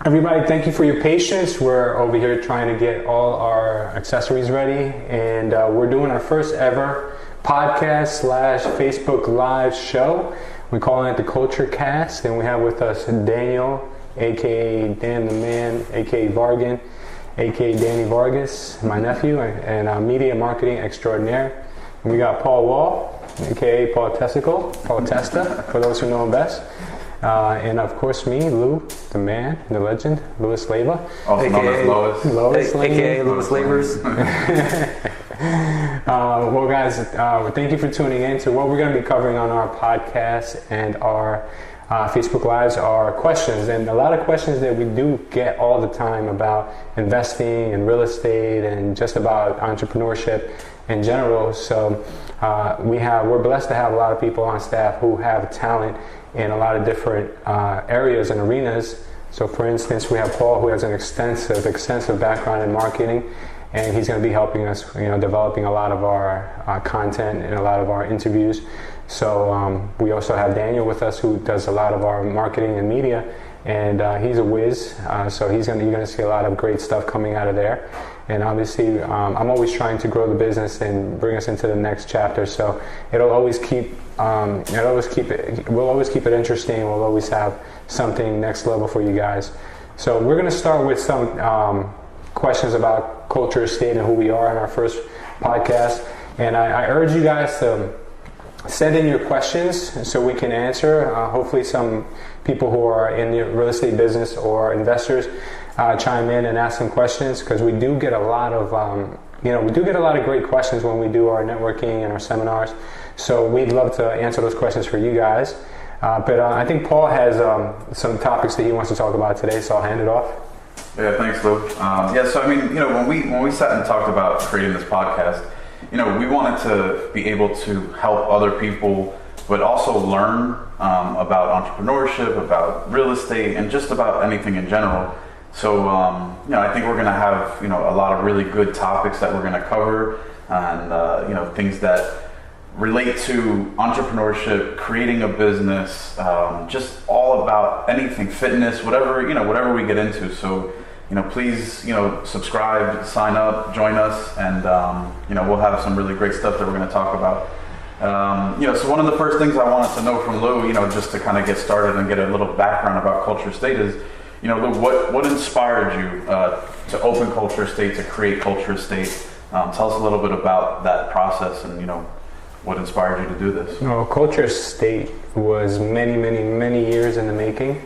Everybody, thank you for your patience. We're over here trying to get all our accessories ready, and we're doing our first ever podcast / Facebook Live show. We're calling it the Culture Cast, and we have with us Daniel, aka Dan the Man, aka Vargan, aka Danny Vargas, my nephew, and media marketing extraordinaire. And we got Paul Wall, aka Paul Testa, for those who know him best. And of course me, Lou, the man, the legend, Louis Leva. Also known as Lois. AKA Louis Lavers. Well guys, thank you for tuning in to what we're going to be covering on our podcast and our Facebook Lives are questions. And a lot of questions that we do get all the time about investing and real estate and just about entrepreneurship in general. So we're blessed to have a lot of people on staff who have talent in a lot of different areas and arenas. So for instance, we have Paul, who has an extensive background in marketing, and he's going to be helping us, developing a lot of our content and a lot of our interviews. So we also have Daniel with us, who does a lot of our marketing and media, and he's a whiz. So you're going to see a lot of great stuff coming out of there. And obviously, I'm always trying to grow the business and bring us into the next chapter. So we'll always keep it interesting. We'll always have something next level for you guys. So we're going to start with some questions about culture, state, and who we are in our first podcast. And I urge you guys to send in your questions so we can answer. Hopefully, some people who are in the real estate business or investors chime in and ask some questions, because we do get a lot of great questions when we do our networking and our seminars. So we'd love to answer those questions for you guys. But I think Paul has some topics that he wants to talk about today, so I'll hand it off. Yeah, thanks, Lou. So I mean, when we sat and talked about creating this podcast, we wanted to be able to help other people, but also learn about entrepreneurship, about real estate, and just about anything in general. So, I think we're going to have, a lot of really good topics that we're going to cover, and, things that relate to entrepreneurship, creating a business, just all about anything, fitness, whatever we get into. So, please, subscribe, sign up, join us, and, we'll have some really great stuff that we're going to talk about. So one of the first things I wanted to know from Lou, just to kind of get started and get a little background about Culture State is, Lou, what inspired you to open Culture State, to create Culture State? Tell us a little bit about that process and, what inspired you to do this? Culture State was many, many, many years in the making.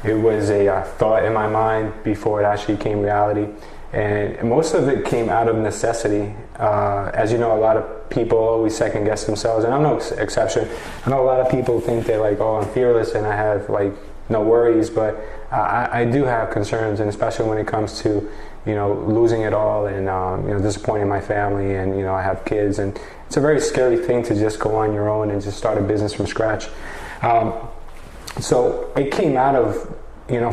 It was a thought in my mind before it actually became reality. And most of it came out of necessity. As you know, a lot of people always second guess themselves, and I'm no exception. I know a lot of people think they're like, I'm fearless and I have no worries, but I do have concerns, and especially when it comes to, losing it all and, disappointing my family, and, I have kids, and it's a very scary thing to just go on your own and just start a business from scratch. So it came out of,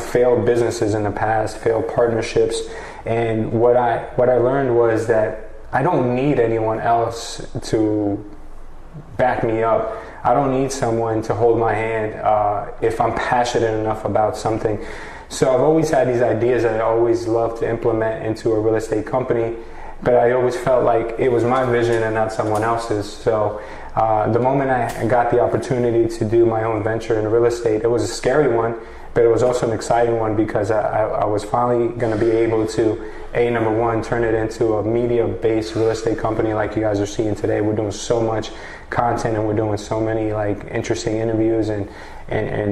failed businesses in the past, failed partnerships, and what I learned was that I don't need anyone else to back me up. I don't need someone to hold my hand if I'm passionate enough about something. So I've always had these ideas that I always loved to implement into a real estate company, but I always felt like it was my vision and not someone else's. So the moment I got the opportunity to do my own venture in real estate, it was a scary one, but it was also an exciting one, because I was finally going to be able to, number one, turn it into a media-based real estate company like you guys are seeing today. We're doing so much content, and we're doing so many interesting interviews, and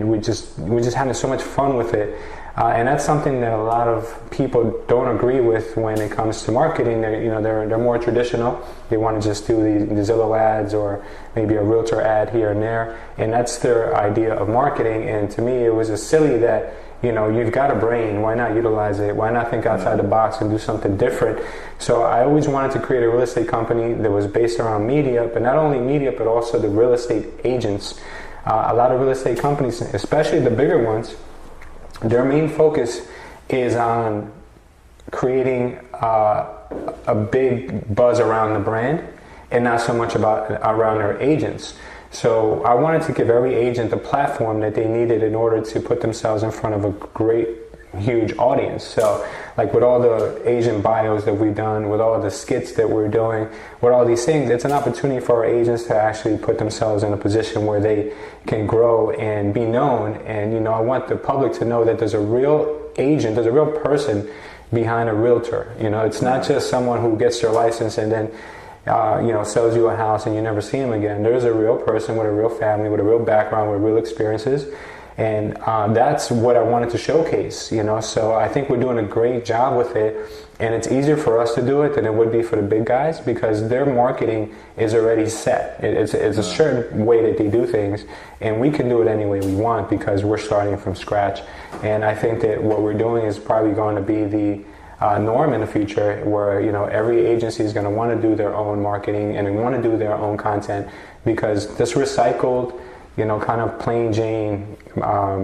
we're just having so much fun with it. And that's something that a lot of people don't agree with when it comes to marketing. They're more traditional. They want to just do the Zillow ads or maybe a realtor ad here and there, and that's their idea of marketing. And to me, it was just silly that you've got a brain. Why not utilize it? Why not think outside the box and do something different? So I always wanted to create a real estate company that was based around media, but not only media, but also the real estate agents. A lot of real estate companies, especially the bigger ones, their main focus is on creating a big buzz around the brand, and not so much around their agents. So I wanted to give every agent the platform that they needed in order to put themselves in front of a great, huge audience. So like with all the agent bios that we've done, with all the skits that we're doing, with all these things, it's an opportunity for our agents to actually put themselves in a position where they can grow and be known. And, you know, I want the public to know that there's a real agent, there's a real person behind a realtor. You know, it's not just someone who gets their license and then you know, sells you a house and you never see him again. There's a real person with a real family, with a real background, with real experiences. And that's what I wanted to showcase, you know. So I think we're doing a great job with it. And it's easier for us to do it than it would be for the big guys because their marketing is already set. It's a certain way that they do things. And we can do it any way we want because we're starting from scratch. And I think that what we're doing is probably going to be the norm in the future, where, you know, every agency is going to want to do their own marketing and they want to do their own content, because this recycled, you know, kind of plain Jane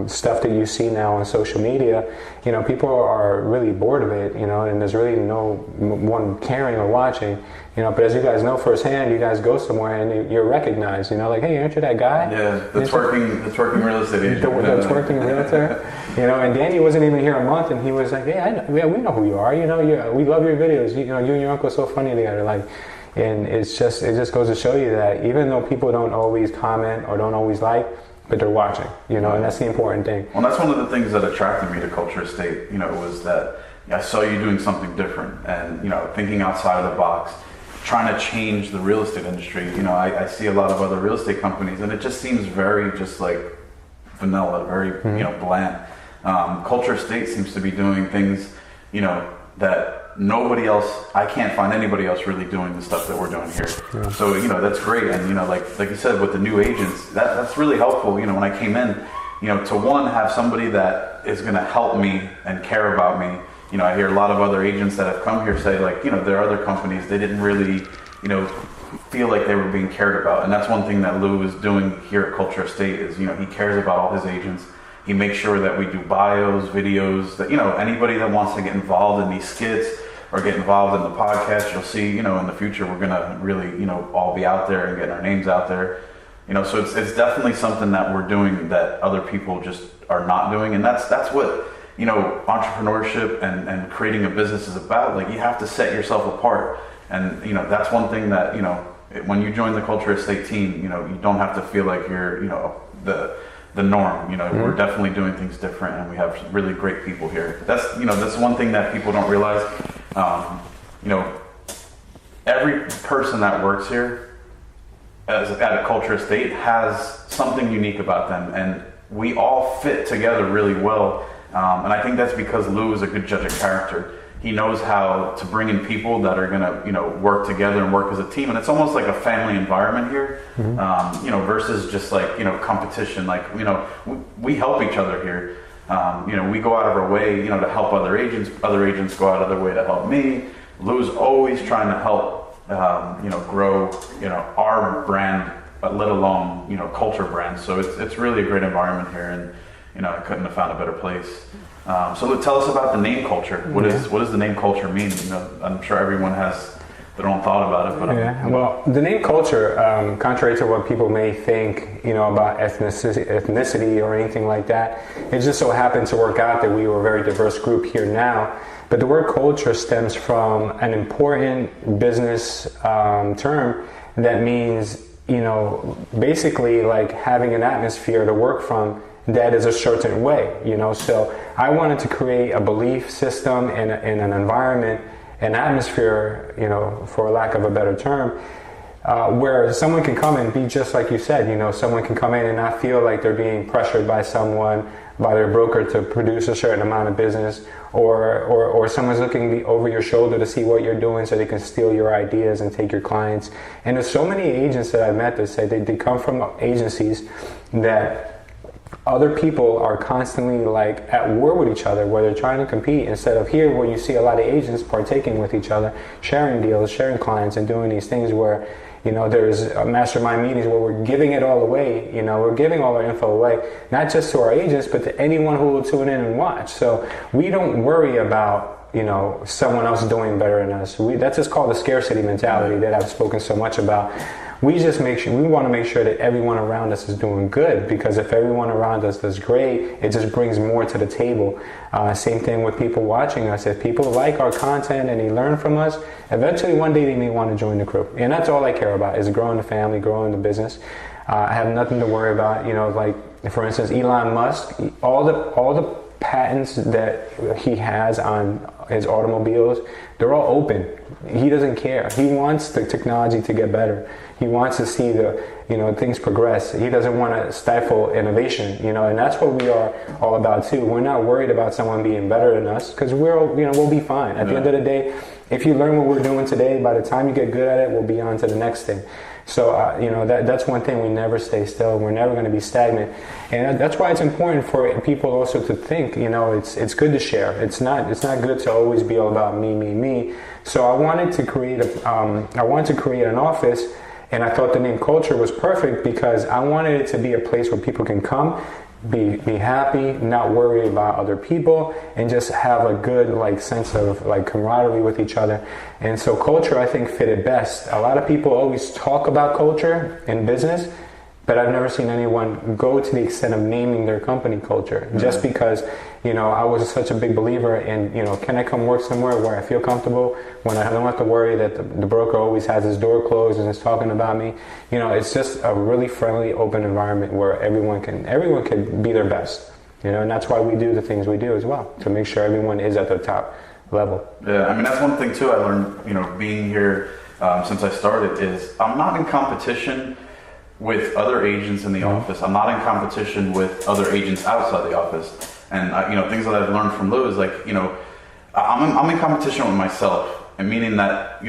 stuff that you see now on social media, you know, people are really bored of it, you know, and there's really no one caring or watching, you know. But as you guys know firsthand, you guys go somewhere and you're recognized, you know, like, hey, aren't you that guy? Yeah, the twerking real estate agent. The twerking realtor, you know. And Danny wasn't even here a month, and he was like, hey, we know who you are, you know. We love your videos, you know. You and your uncle are so funny together, like. And it just goes to show you that even though people don't always comment or don't always like, but they're watching, you know, and that's the important thing. Well, that's one of the things that attracted me to Culture Estate, you know, was that I saw you doing something different and, you know, thinking outside of the box, trying to change the real estate industry. You know, I see a lot of other real estate companies and it just seems very just like vanilla, very, you know, bland. Culture Estate seems to be doing things, you know, that nobody else, I can't find anybody else really doing the stuff that we're doing here. Yeah. So, you know, that's great. And, you know, like you said, with the new agents, that's really helpful. You know, when I came in, you know, to one, have somebody that is going to help me and care about me. You know, I hear a lot of other agents that have come here say, like, you know, there are other companies, they didn't really, you know, feel like they were being cared about. And that's one thing that Lou is doing here at Culture Estate is, you know, he cares about all his agents. He makes sure that we do bios, videos, that, you know, anybody that wants to get involved in these skits or get involved in the podcast, you'll see, you know, in the future, we're going to really, you know, all be out there and getting our names out there. You know, so it's definitely something that we're doing that other people just are not doing. And that's what, you know, entrepreneurship and creating a business is about. Like, you have to set yourself apart. And, you know, that's one thing that, you know, when you join the Culture Estate team, you know, you don't have to feel like you're, you know, the norm. You know, we're definitely doing things different, and we have really great people here. That's, you know, that's one thing that people don't realize. You know, every person that works here at a Culture Estate has something unique about them, and we all fit together really well. And I think that's because Lou is a good judge of character. He knows how to bring in people that are going to, you know, work together and work as a team. And it's almost like a family environment here, you know, versus just like, you know, competition. Like, you know, we help each other here. You know, we go out of our way, you know, to help other agents. Other agents go out of their way to help me. Lou's always trying to help, you know, grow, you know, our brand, but let alone, you know, culture brand. So it's really a great environment here. And, you know, I couldn't have found a better place. So tell us about the name Culture. What does the name Culture mean? You know, I'm sure everyone has their own thought about it. But well, the name Culture, contrary to what people may think, you know, about ethnicity or anything like that, it just so happened to work out that we were a very diverse group here now. But the word culture stems from an important business term that means, you know, basically like having an atmosphere to work from that is a certain way, you know. So I wanted to create a belief system and an environment, an atmosphere, you know, for lack of a better term, where someone can come and be just like you said, you know, someone can come in and not feel like they're being pressured by someone, by their broker to produce a certain amount of business, or someone's looking over your shoulder to see what you're doing so they can steal your ideas and take your clients. And there's so many agents that I've met that say they come from agencies that other people are constantly like at war with each other, where they're trying to compete, instead of here where you see a lot of agents partaking with each other, sharing deals, sharing clients, and doing these things where, you know, there's mastermind meetings where we're giving it all away. You know, we're giving all our info away, not just to our agents, but to anyone who will tune in and watch. So we don't worry about, you know, someone else doing better than us. That's just called the scarcity mentality that I've spoken so much about. We want to make sure that everyone around us is doing good, because if everyone around us does great, it just brings more to the table. Same thing with people watching us. If people like our content and they learn from us, eventually one day they may want to join the crew. And that's all I care about, is growing the family, growing the business. I have nothing to worry about, like, for instance, Elon Musk, all the patents that he has on his automobiles, they're all open. He doesn't care. He wants the technology to get better. He wants to see things progress. He doesn't want to stifle innovation, and that's what we are all about too. We're not worried about someone being better than us, because we'll be fine. At the end of the day, if you learn what we're doing today, by the time you get good at it, we'll be on to the next thing. So, that's one thing. We never stay still. We're never going to be stagnant. And that's why it's important for people also to think, it's good to share. It's not good to always be all about me. So I wanted to create an office, and I thought the name Culture was perfect, because I wanted it to be a place where people can come, be happy, not worry about other people, and just have a good sense of camaraderie with each other. And so Culture, I think, fitted best. A lot of people always talk about culture in business, but I've never seen anyone go to the extent of naming their company Culture, just because I was such a big believer in can I come work somewhere where I feel comfortable, when I don't have to worry that the broker always has his door closed and is talking about me. It's just a really friendly, open environment where everyone can be their best. And that's why we do the things we do as well, to make sure everyone is at the top level. Yeah, I mean, that's one thing too I learned, being here since I started, is I'm not in competition with other agents in the office. I'm not in competition with other agents outside the office. And things that I've learned from Lou is I'm in competition with myself, and meaning that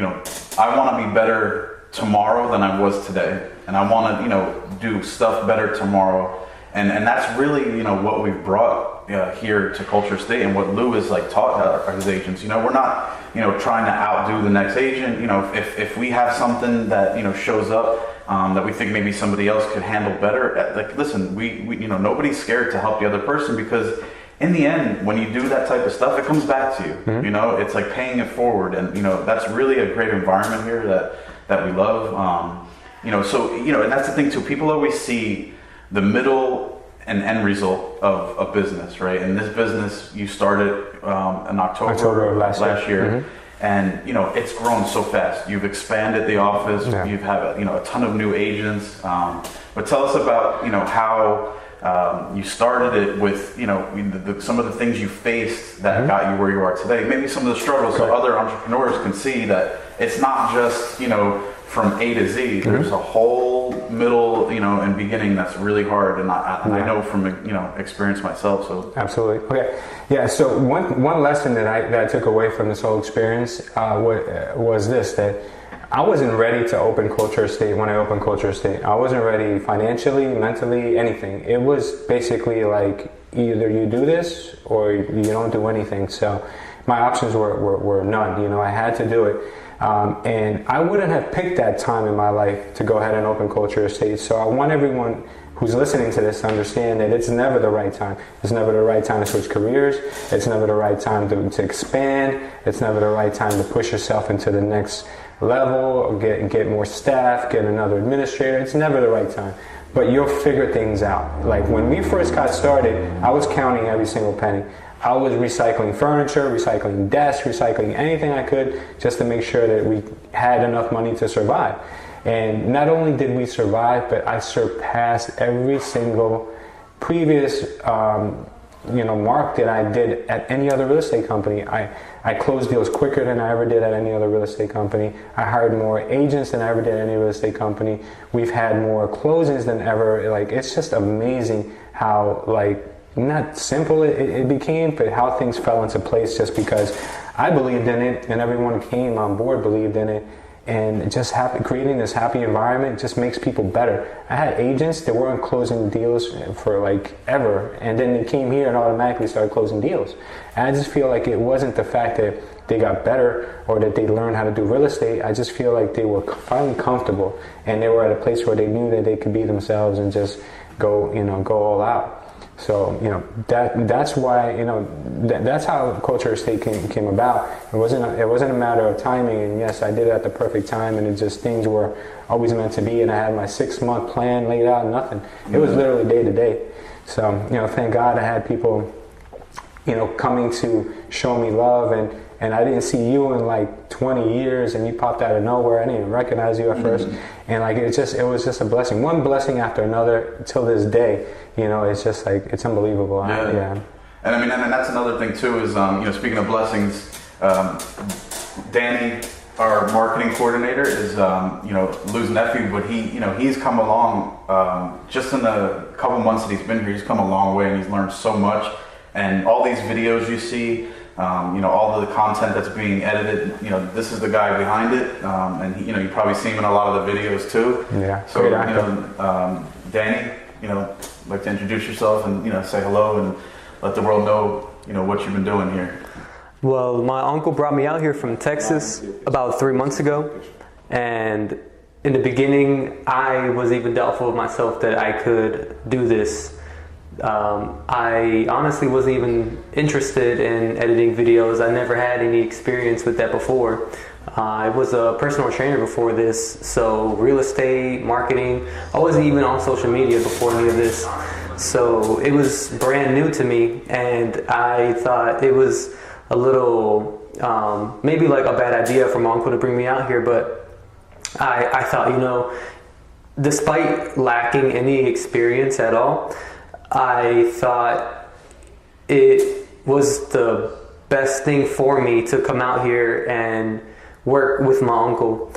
I want to be better tomorrow than I was today, and I want to do stuff better tomorrow, and that's really what we've brought here to Culture State, and what Lou has taught his agents. We're not trying to outdo the next agent. If we have something that shows up that we think maybe somebody else could handle better, listen, we nobody's scared to help the other person, because in the end, when you do that type of stuff, it comes back to you. Mm-hmm. It's like paying it forward, and that's really a great environment here that we love. And that's the thing too. People always see the middle and end result of a business, right? And this business, you started in October of last year. Mm-hmm. And it's grown so fast. You've expanded the office. Yeah. You've had a ton of new agents. But tell us about how you started it with some of the things you faced that got you where you are today. Maybe some of the struggles, so other entrepreneurs can see that it's not just from A to Z. There's a whole middle and beginning that's really hard, and I know from experience myself. So absolutely. Okay. Yeah. So one lesson that I took away from this whole experience was this: that I wasn't ready to open Culture Estate when I opened Culture Estate. I wasn't ready financially, mentally, anything. It was basically either you do this or you don't do anything. So my options were none. I had to do it. And I wouldn't have picked that time in my life to go ahead and open Culture Estate. So I want everyone who's listening to this to understand that it's never the right time. It's never the right time to switch careers. It's never the right time to expand. It's never the right time to push yourself into the next level, or get more staff, get another administrator. It's never the right time. But you'll figure things out. Like when we first got started, I was counting every single penny. I was recycling furniture, recycling desks, recycling anything I could, just to make sure that we had enough money to survive. And not only did we survive, but I surpassed every single previous mark that I did at any other real estate company. I closed deals quicker than I ever did at any other real estate company. I hired more agents than I ever did at any real estate company. We've had more closings than ever. It's just amazing how not simple it became, but how things fell into place just because I believed in it, and everyone came on board believed in it. And just creating this happy environment just makes people better. I had agents that weren't closing deals for ever, and then they came here and automatically started closing deals. And I just feel like it wasn't the fact that they got better or that they learned how to do real estate. I just feel like they were finally comfortable, and they were at a place where they knew that they could be themselves and just go all out. So, that's why, that's how Culture Estate came about. It wasn't a matter of timing, and yes, I did it at the perfect time, and it just, things were always meant to be, and I had my 6-month plan laid out, nothing. It was literally day to day. So, thank God I had people, coming to show me love, and I didn't see you in like 20 years, and you popped out of nowhere. I didn't even recognize you at first. And like, it was just a blessing, one blessing after another till this day. It's just like, it's unbelievable. Yeah. And I mean, and that's another thing too is, speaking of blessings, Danny, our marketing coordinator, is, Lou's nephew, but he's come along, just in the couple months that he's been here, he's come a long way, and he's learned so much. And all these videos you see, all the content that's being edited, this is the guy behind it, and you probably see him in a lot of the videos too. Yeah. So, Danny, I'd like to introduce yourself and, say hello and let the world know, what you've been doing here. Well, my uncle brought me out here from Texas about 3 months ago, and in the beginning, I was even doubtful of myself that I could do this. I honestly wasn't even interested in editing videos. I never had any experience with that before. I was a personal trainer before this, so real estate, marketing, I wasn't even on social media before any of this. So it was brand new to me, and I thought it was a little, maybe like a bad idea for my uncle to bring me out here, but I thought, despite lacking any experience at all, I thought it was the best thing for me to come out here and work with my uncle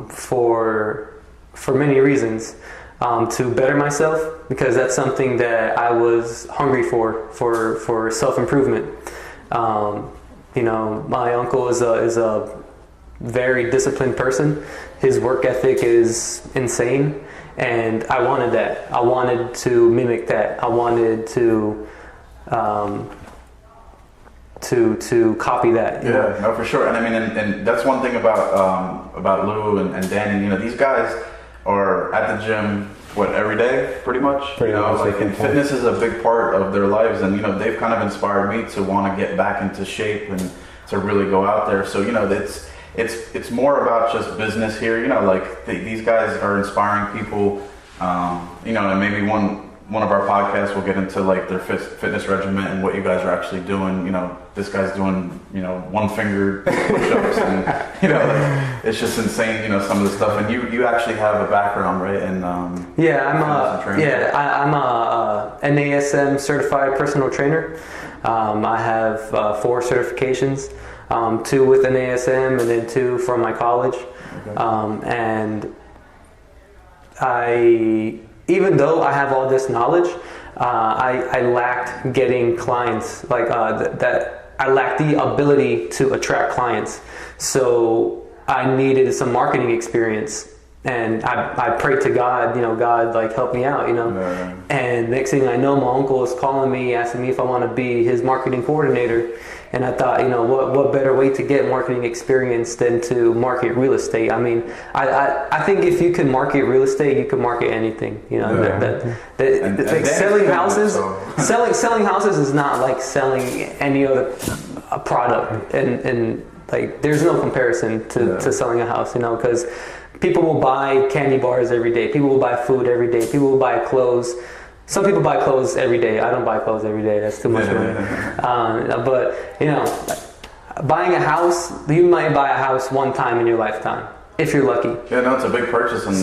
for many reasons. To better myself, because that's something that I was hungry for self-improvement. My uncle is a very disciplined person. His work ethic is insane. And I wanted that. I wanted to mimic that. I wanted to copy that. Yeah, no, for sure. And I mean, and that's one thing about Lou and Danny. These guys are at the gym every day, pretty much. And fitness is a big part of their lives, and they've kind of inspired me to want to get back into shape and to really go out there. So it's more about just business here. These guys are inspiring people. And maybe one of our podcasts will get into like their fitness regimen and what you guys are actually doing. This guy's doing one finger push-ups, and it's just insane. Some of the stuff, and you actually have a background, right? And I'm a NASM certified personal trainer. I have 4 certifications. 2 with NASM and then 2 from my college. Okay. And even though I have all this knowledge, I lacked getting clients, that I lacked the ability to attract clients. So I needed some marketing experience. And I prayed to God, God, help me out, Yeah. And next thing I know, my uncle is calling me, asking me if I want to be his marketing coordinator. And I thought, what better way to get marketing experience than to market real estate? I mean, I think if you can market real estate, you can market anything. Selling houses, selling houses is not like selling any other product, and there's no comparison to selling a house, because people will buy candy bars every day. People will buy food every day. People will buy clothes. Some people buy clothes every day. I don't buy clothes every day. That's too much money. But buying a house, you might buy a house one time in your lifetime, if you're lucky. Yeah, no, it's a big purchase, and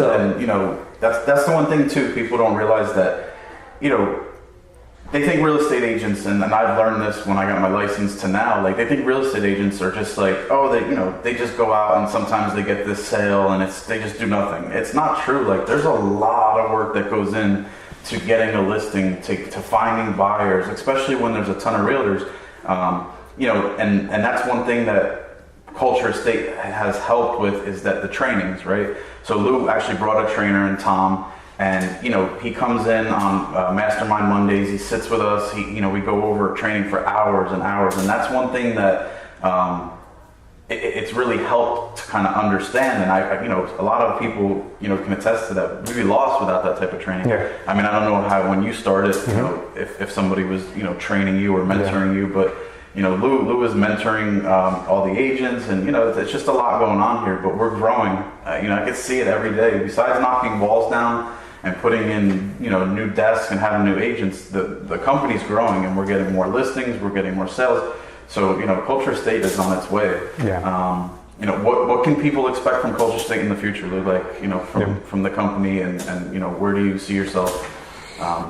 that's the one thing too. People don't realize that, they think real estate agents, and I've learned this when I got my license to now, they think real estate agents are just they just go out and sometimes they get this sale and they just do nothing. It's not true. There's a lot of work that goes in to getting a listing, to finding buyers, especially when there's a ton of realtors. And that's one thing that Culture Estate has helped with, is that the trainings, right? So Lou actually brought a trainer in Tom, and he comes in on Mastermind Mondays. He sits with us. We go over training for hours and hours, and that's one thing that it's really helped to kind of understand. And I, you know, a lot of people, you know, can attest to that. We'd be lost without that type of training. Yeah. I mean, I don't know how when you started, you know, if somebody was, you know, training you or mentoring you, but you know, Lou is mentoring all the agents, and you know, it's just a lot going on here. But we're growing. You know, I can see it every day. Besides knocking walls down and putting in, you know, new desks and having new agents, the company's growing, and we're getting more listings, we're getting more sales. So, you know, Culture State is on its way. Yeah. You know, what can people expect from Culture State in the future, Lou? Like, you know, from the company, and you know, where do you see yourself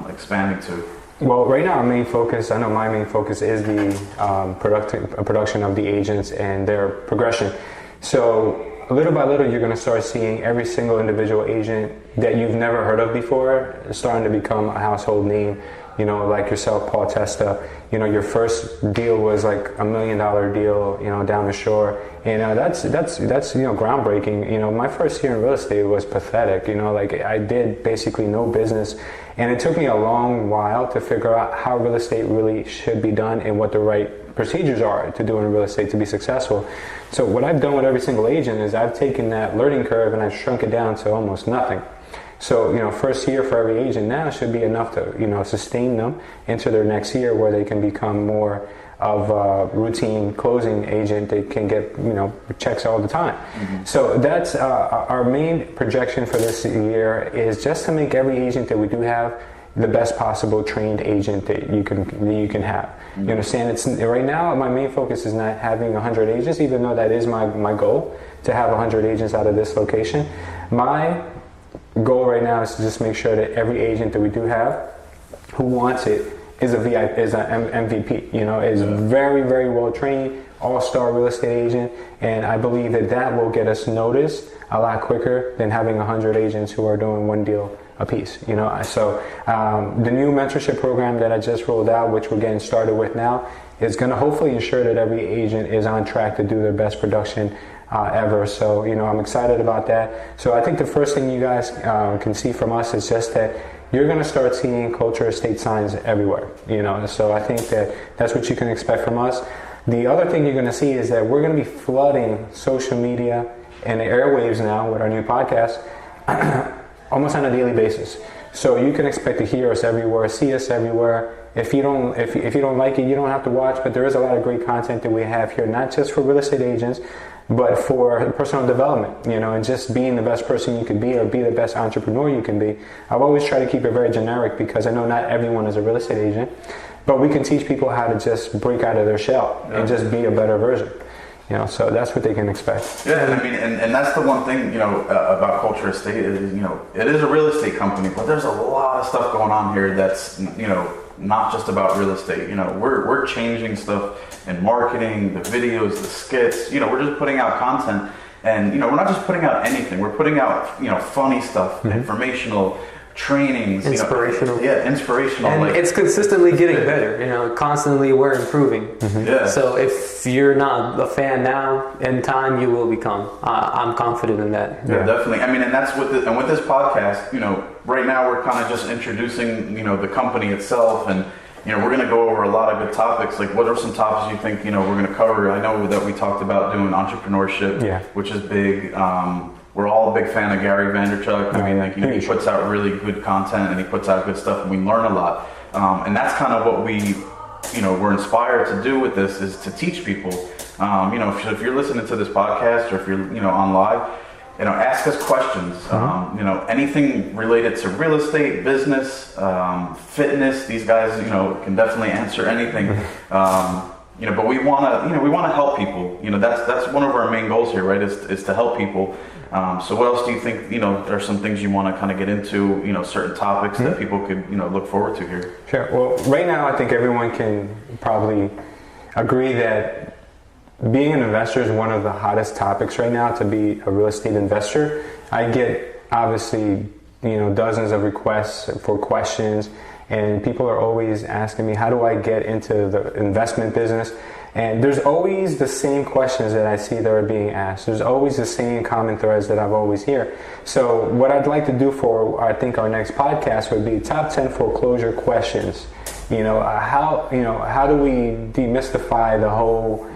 expanding to? Well, right now our main focus, I know my main focus is the production of the agents and their progression. So little by little, you're going to start seeing every single individual agent that you've never heard of before starting to become a household name. You know, like yourself, Paul Testa. You know, your first deal was like $1 million deal, you know, down the shore, and that's you know, groundbreaking. You know, my first year in real estate was pathetic. You know, like I did basically no business, and it took me a long while to figure out how real estate really should be done and what the right procedures are to do in real estate to be successful. So what I've done with every single agent is I've taken that learning curve and I've shrunk it down to almost nothing. So, you know, first year for every agent now should be enough to, you know, sustain them into their next year where they can become more of a routine closing agent. They can get, you know, checks all the time. So that's our main projection for this year is just to make every agent that we do have the best possible trained agent that you can have. You understand? It's right now my main focus is not having 100 agents, even though that is my goal to have 100 agents out of this location. My goal right now is to just make sure that every agent that we do have who wants it is an MVP, you know, is very, very well trained, all-star real estate agent, and I believe that will get us noticed a lot quicker than having 100 agents who are doing one deal a piece, you know. So the new mentorship program that I just rolled out, which we're getting started with now, is going to hopefully ensure that every agent is on track to do their best production ever. So, you know, I'm excited about that. So I think the first thing you guys can see from us is just that you're going to start seeing Culture Estate signs everywhere, you know. So I think that's what you can expect from us. The other thing you're going to see is that we're going to be flooding social media and the airwaves now with our new podcast almost on a daily basis. So you can expect to hear us everywhere, see us everywhere. If you don't like it, you don't have to watch, but there is a lot of great content that we have here, not just for real estate agents, but for personal development, you know, and just being the best person you can be or be the best entrepreneur you can be. I've always tried to keep it very generic because I know not everyone is a real estate agent, but we can teach people how to just break out of their shell and just be a better version. You know, so that's what they can expect. Yeah, and I mean, and that's the one thing, you know, about Culture Estate is, you know, it is a real estate company, but there's a lot of stuff going on here that's, you know, not just about real estate. You know, we're changing stuff in marketing, the videos, the skits. You know, we're just putting out content, and you know, we're not just putting out anything. We're putting out, you know, funny stuff, informational, trainings, inspirational. You know, inspirational. And like, it's consistently getting better. You know, constantly we're improving. Yeah. So if you're not a fan now, in time you will become. I'm confident in that. Yeah, definitely. I mean, and that's with with this podcast. You know, right now we're kind of just introducing, you know, the company itself, and you know, we're going to go over a lot of good topics. Like, what are some topics you think, you know, we're going to cover? I know that we talked about doing entrepreneurship, which is big. We're all a big fan of Gary Vaynerchuk. I mean, like, he puts out really good content and he puts out good stuff, and we learn a lot. And that's kind of what we, you know, we're inspired to do with this, is to teach people. You know, if you're listening to this podcast, or if you're, you know, on live, you know, ask us questions. You know, anything related to real estate, business, fitness. These guys, you know, can definitely answer anything. You know, but we want to help people. You know, that's one of our main goals here, right? Is to help people. So what else do you think, you know, there are some things you want to kind of get into, you know, certain topics that people could, you know, look forward to here? Sure. Well, right now I think everyone can probably agree that being an investor is one of the hottest topics right now, to be a real estate investor. I get, obviously, you know, dozens of requests for questions, and people are always asking me, how do I get into the investment business? And there's always the same questions that I see that are being asked. There's always the same common threads that I've always hear. So what I'd like to do for, I think, our next podcast would be top 10 foreclosure questions. You know, how do we demystify the whole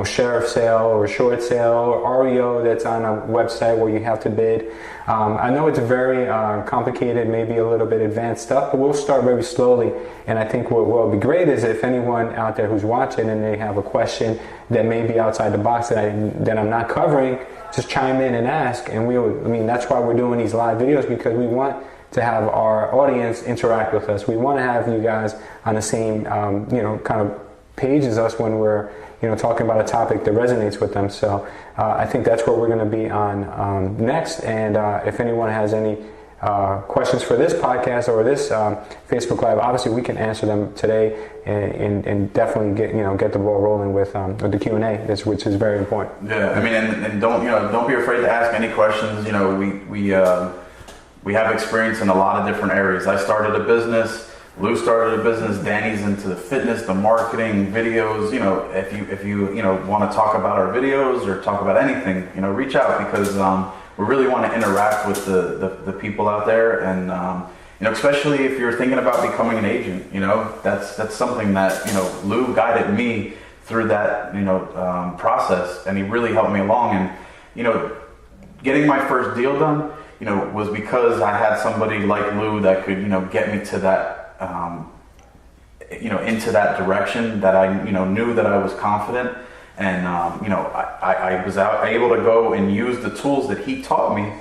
sheriff sale or short sale or REO that's on a website where you have to bid. I know it's very complicated, maybe a little bit advanced stuff, but we'll start very slowly. And I think what will be great is if anyone out there who's watching and they have a question that may be outside the box that I'm not covering, just chime in and ask. And that's why we're doing these live videos, because we want to have our audience interact with us. We want to have you guys on the same, kind of page as us when we're, talking about a topic that resonates with them. So I think that's what we're going to be on next. And if anyone has any questions for this podcast or this Facebook Live, obviously we can answer them today and definitely get the ball rolling with the Q&A, which is very important. Yeah, I mean, and don't be afraid to ask any questions. We have experience in a lot of different areas. I started a business. Lou started a business. Danny's into the fitness, the marketing, videos. If you want to talk about our videos or talk about anything, reach out, because we really want to interact with the people out there, and especially if you're thinking about becoming an agent. That's something that Lou guided me through that process, and he really helped me along. And getting my first deal done was because I had somebody like Lou that could get me to that into that direction that I knew that I was confident, and I was able to go and use the tools that he taught me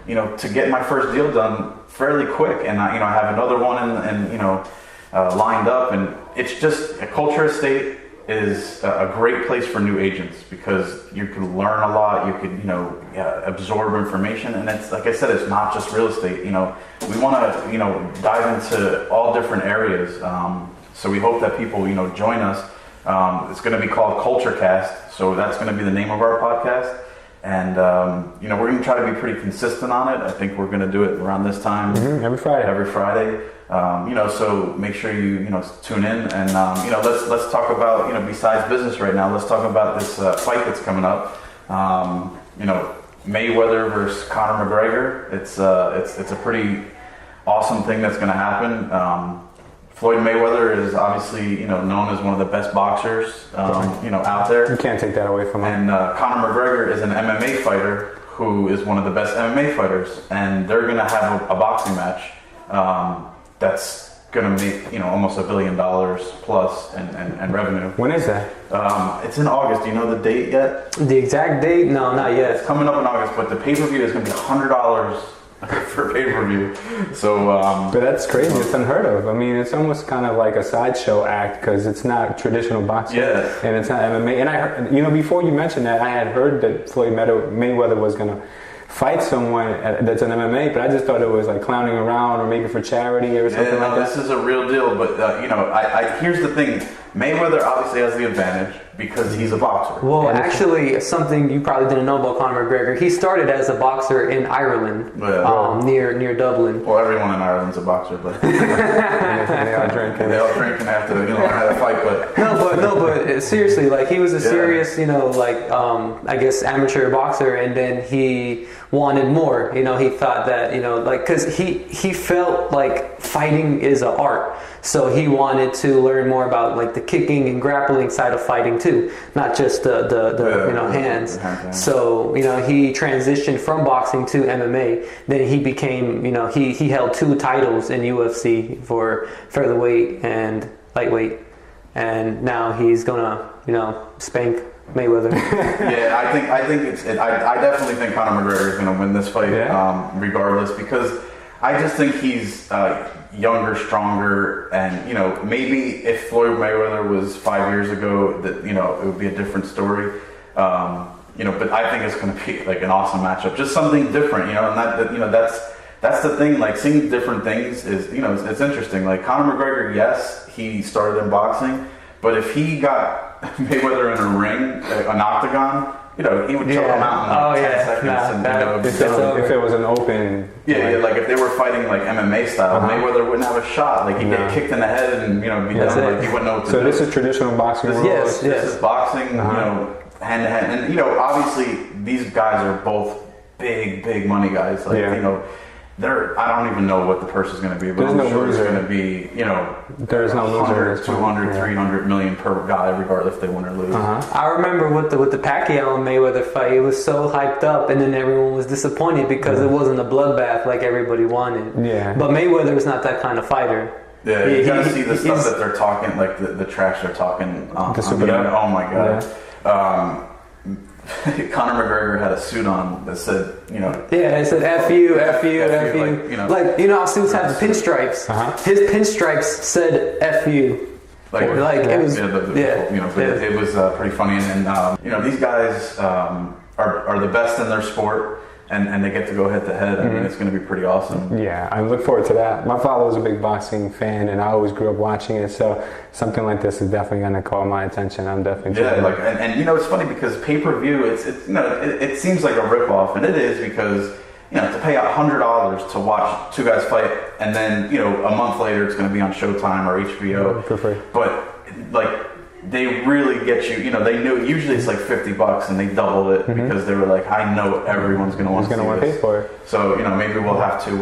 to get my first deal done fairly quick. And I have another one lined up, and it's just a Culture Estate is a great place for new agents, because you can learn a lot, you could absorb information, and it's like I said, it's not just real estate. We want to dive into all different areas, so we hope that people join us. It's going to be called Culture Cast, so that's going to be the name of our podcast, and we're going to try to be pretty consistent on it. I think we're going to do it around this time, every Friday. So make sure you tune in, and let's talk about besides business right now. Let's talk about this fight that's coming up. Mayweather versus Conor McGregor. It's a pretty awesome thing that's going to happen. Floyd Mayweather is obviously known as one of the best boxers out there. You can't take that away from him. And Conor McGregor is an MMA fighter who is one of the best MMA fighters, and they're going to have a boxing match. That's going to make almost $1 billion plus in revenue. When is that? It's in August. Do you know the date yet? The exact date? No, not yet. It's coming up in August, but the pay-per-view is going to be $100 for pay-per-view. So, but that's crazy. It's unheard of. I mean, it's almost kind of like a sideshow act, because it's not traditional boxing, and it's not MMA. And I heard, before you mentioned that, I had heard that Floyd Mayweather was going to fight someone that's an MMA, but I just thought it was like clowning around, or maybe for charity or something like that. This is a real deal, but here's the thing. Mayweather obviously has the advantage because he's a boxer. Well, actually, something you probably didn't know about Conor McGregor, he started as a boxer in Ireland, near Dublin. Well, everyone in Ireland's a boxer, but they all drink after learn how to fight. But no, but seriously, like he was a serious, I guess amateur boxer, and then he wanted more. He thought that because he felt like fighting is an art, so he wanted to learn more about like the kicking and grappling side of fighting too, not just the hands. So he transitioned from boxing to MMA. Then he became he held 2 titles in UFC for featherweight and lightweight, and now he's gonna spank Mayweather. I definitely think Conor McGregor is going to win this fight, regardless, because I just think he's younger, stronger, and maybe if Floyd Mayweather was 5 years ago, that it would be a different story. But I think it's going to be like an awesome matchup, just something different, and that's the thing. Like seeing different things is it's interesting. Like Conor McGregor, yes, he started in boxing, but if he got Mayweather in a ring, an octagon, he would choke him out in 10 seconds. If it was an open... like if they were fighting like MMA style, Mayweather wouldn't have a shot. Like he'd get kicked in the head and, be done. Like he wouldn't know what to do. So this is traditional boxing rules? This is boxing, hand to hand. And, obviously these guys are both big money guys. Like, I don't even know what the purse is going to be, but There's I'm no sure loser. it's going to be, There's no loser. 100, 200, 300 million per guy, regardless if they win or lose. I remember with the Pacquiao and Mayweather fight, it was so hyped up, and then everyone was disappointed because it wasn't a bloodbath like everybody wanted. Yeah. But Mayweather is not that kind of fighter. Yeah, you gotta see the stuff that they're talking, like the trash they're talking on the internet. Oh my god. Yeah. Conor McGregor had a suit on that said, Yeah, it said F you, F you, F you. Like, how suits have the pinstripes. His pinstripes said F you. It was, it was pretty funny. And then, these guys are the best in their sport. And they get to go head to head. I mean, it's going to be pretty awesome. Yeah, I look forward to that. My father was a big boxing fan, and I always grew up watching it. So something like this is definitely going to call my attention. I'm definitely and it's funny because pay-per-view, it seems like a ripoff, and it is because to pay $100 to watch two guys fight, and then a month later it's going to be on Showtime or HBO for free. But they really get you. They knew usually it's like $50, and they doubled it because they were like, I know everyone's going to want to pay for it. So maybe we'll have to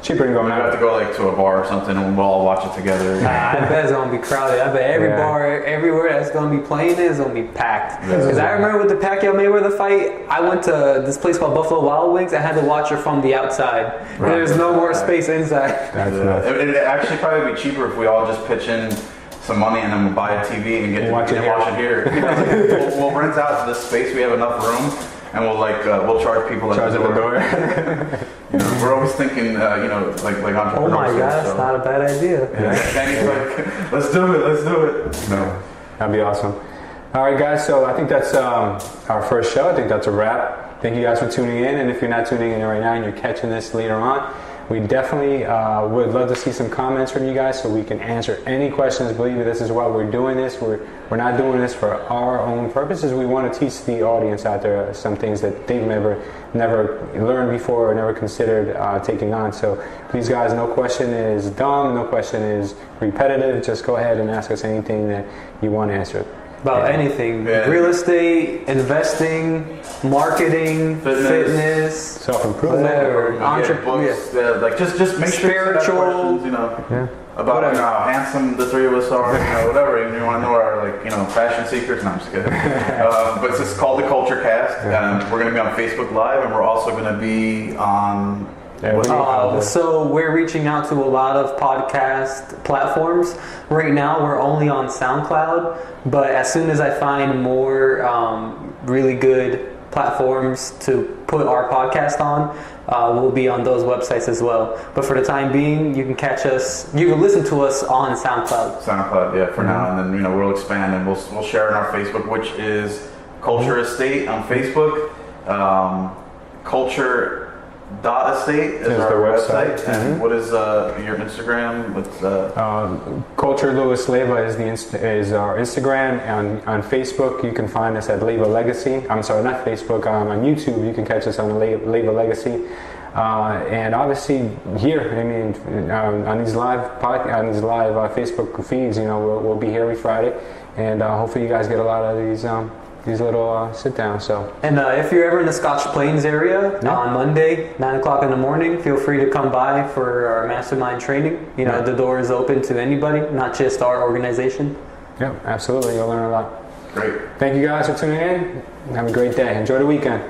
cheaper than going out. Have to go like to a bar or something, and we'll all watch it together. I bet it's gonna be crowded. I bet every bar, everywhere that's gonna be playing is gonna be packed. Because I remember with the Pacquiao Mayweather fight, I went to this place called Buffalo Wild Wings. I had to watch it from the outside. Right. There's no more space inside. It'd actually probably be cheaper if we all just pitch in some money and then we'll buy a TV and get to watch it here. We'll rent out this space. We have enough room, and we'll charge people at the door. We're always thinking, like entrepreneurs. Oh my God, that's not a bad idea. And he's like, let's do it. No, that'd be awesome. All right, guys. So I think that's our first show. I think that's a wrap. Thank you guys for tuning in. And if you're not tuning in right now and you're catching this later on, we definitely would love to see some comments from you guys so we can answer any questions. Believe me, this is why we're doing this. We're not doing this for our own purposes. We want to teach the audience out there some things that they've never learned before or never considered taking on. So please, guys, no question is dumb. No question is repetitive. Just go ahead and ask us anything that you want answered. About anything. Real estate, investing, marketing, fitness, self-improvement, entrepreneur, just make sure spiritual, questions, about how handsome the three of us are, whatever. You want to know our fashion secrets? No, I'm just kidding. But it's just called the Culture Cast. We're going to be on Facebook Live, and we're also going to be on. So we're reaching out to a lot of podcast platforms. Right now we're only on SoundCloud, but as soon as I find more really good platforms to put our podcast on, we'll be on those websites as well. But for the time being, you can listen to us on SoundCloud. For now, and then we'll expand and we'll share in our Facebook, which is Culture Estate on Facebook. Culture.estate is our website. And what is your Instagram? Culture Louis Leyva is our Instagram. On Facebook, you can find us at Leyva Legacy. I'm sorry, not Facebook. On YouTube, you can catch us on the Leyva Legacy. And obviously here, on these live Facebook feeds, we'll be here every Friday, and hopefully you guys get a lot of these little sit downs. And if you're ever in the Scotch Plains area on Monday, 9 o'clock in the morning, feel free to come by for our mastermind training. The door is open to anybody, not just our organization. Yeah, absolutely. You'll learn a lot. Great. Thank you guys for tuning in. Have a great day. Enjoy the weekend.